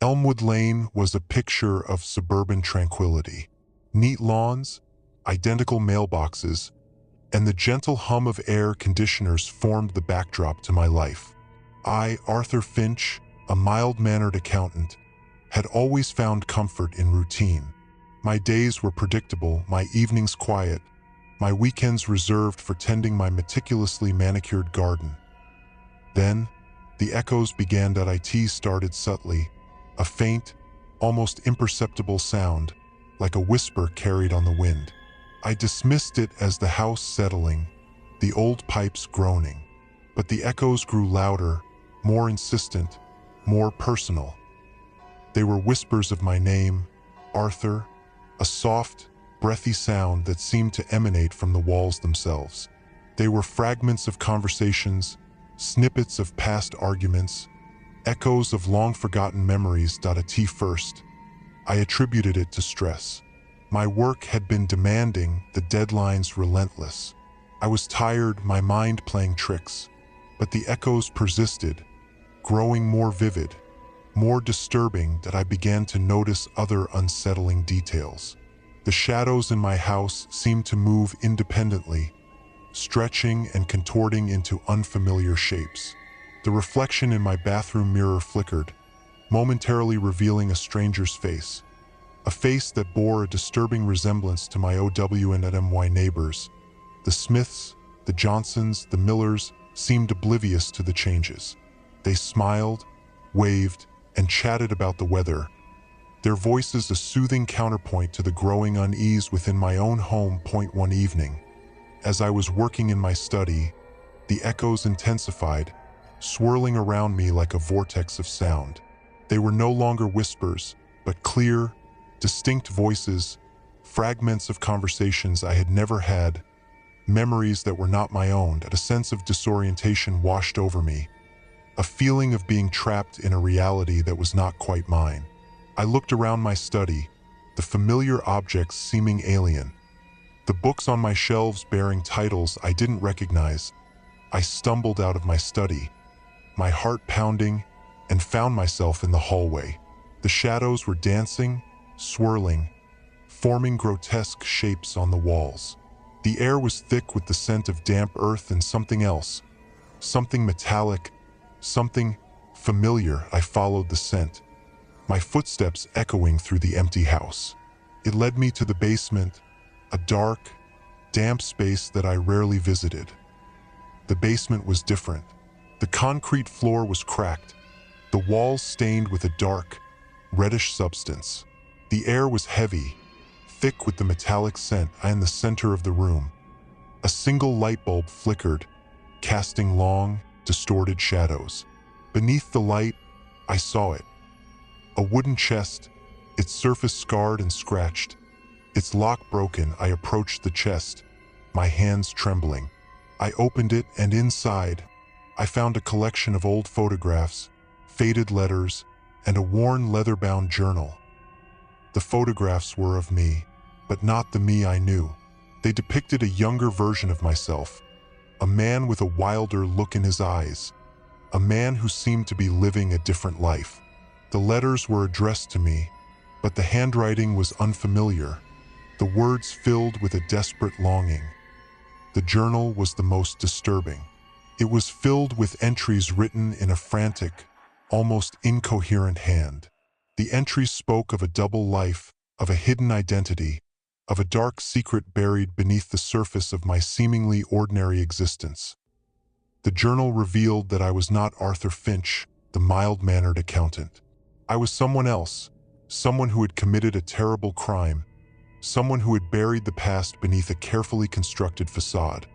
Elmwood Lane was a picture of suburban tranquility. Neat lawns, identical mailboxes, and the gentle hum of air conditioners formed the backdrop to my life. I, Arthur Finch, a mild-mannered accountant, had always found comfort in routine. My days were predictable, my evenings quiet, my weekends reserved for tending my meticulously manicured garden. Then, the echoes began. It started subtly, a faint, almost imperceptible sound, like a whisper carried on the wind. I dismissed it as the house settling, the old pipes groaning. But the echoes grew louder, more insistent, more personal. They were whispers of my name, Arthur, a soft, breathy sound that seemed to emanate from the walls themselves. They were fragments of conversations, snippets of past arguments, echoes of long-forgotten memories. At first, I attributed it to stress. My work had been demanding, the deadlines relentless. I was tired, my mind playing tricks. But the echoes persisted, growing more vivid, more disturbing. That I began to notice other unsettling details. The shadows in my house seemed to move independently, stretching and contorting into unfamiliar shapes. The reflection in my bathroom mirror flickered, momentarily revealing a stranger's face. A face that bore a disturbing resemblance to my OW&MY neighbors. The Smiths, the Johnsons, the Millers seemed oblivious to the changes. They smiled, waved, and chatted about the weather, their voices a soothing counterpoint to the growing unease within my own home. One evening, as I was working in my study, the echoes intensified, swirling around me like a vortex of sound. They were no longer whispers, but clear, distinct voices, fragments of conversations I had never had, memories that were not my own. A sense of disorientation washed over me, a feeling of being trapped in a reality that was not quite mine. I looked around my study, the familiar objects seeming alien, the books on my shelves bearing titles I didn't recognize. I stumbled out of my study, my heart pounding, and found myself in the hallway. The shadows were dancing, swirling, forming grotesque shapes on the walls. The air was thick with the scent of damp earth and something else, something metallic, something familiar. I followed the scent, my footsteps echoing through the empty house. It led me to the basement, a dark, damp space that I rarely visited. The basement was different. The concrete floor was cracked, the walls stained with a dark, reddish substance. The air was heavy, thick with the metallic scent. In the center of the room, a single light bulb flickered, casting long, distorted shadows. Beneath the light, I saw it. A wooden chest, its surface scarred and scratched, its lock broken. I approached the chest, my hands trembling. I opened it, and inside, I found a collection of old photographs, faded letters, and a worn leather-bound journal. The photographs were of me, but not the me I knew. They depicted a younger version of myself, a man with a wilder look in his eyes, a man who seemed to be living a different life. The letters were addressed to me, but the handwriting was unfamiliar, the words filled with a desperate longing. The journal was the most disturbing. It was filled with entries written in a frantic, almost incoherent hand. The entries spoke of a double life, of a hidden identity, of a dark secret buried beneath the surface of my seemingly ordinary existence. The journal revealed that I was not Arthur Finch, the mild-mannered accountant. I was someone else, someone who had committed a terrible crime, someone who had buried the past beneath a carefully constructed facade.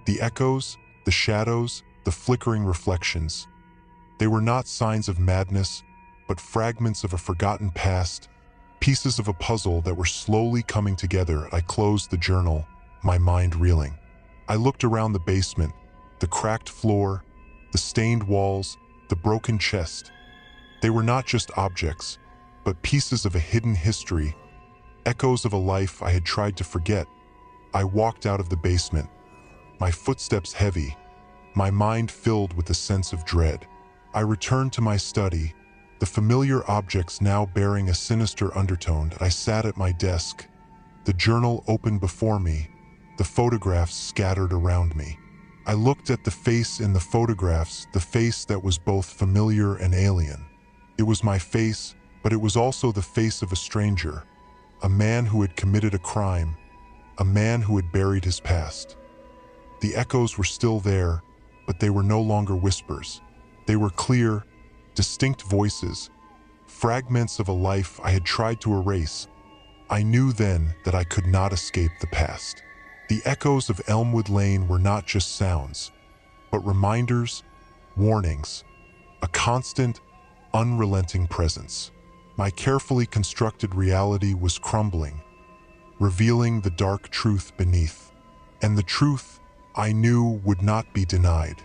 The echoes, the shadows, the flickering reflections, they were not signs of madness, but fragments of a forgotten past, pieces of a puzzle that were slowly coming together. I closed the journal, my mind reeling. I looked around the basement, the cracked floor, the stained walls, the broken chest. They were not just objects, but pieces of a hidden history, echoes of a life I had tried to forget. I walked out of the basement, my footsteps heavy, my mind filled with a sense of dread. I returned to my study, the familiar objects now bearing a sinister undertone. I sat at my desk, the journal open before me, the photographs scattered around me. I looked at the face in the photographs, the face that was both familiar and alien. It was my face, but it was also the face of a stranger, a man who had committed a crime, a man who had buried his past. The echoes were still there, but they were no longer whispers. They were clear, distinct voices, fragments of a life I had tried to erase. I knew then that I could not escape the past. The echoes of Elmwood Lane were not just sounds, but reminders, warnings, a constant, unrelenting presence. My carefully constructed reality was crumbling, revealing the dark truth beneath. And the truth, I knew, would not be denied.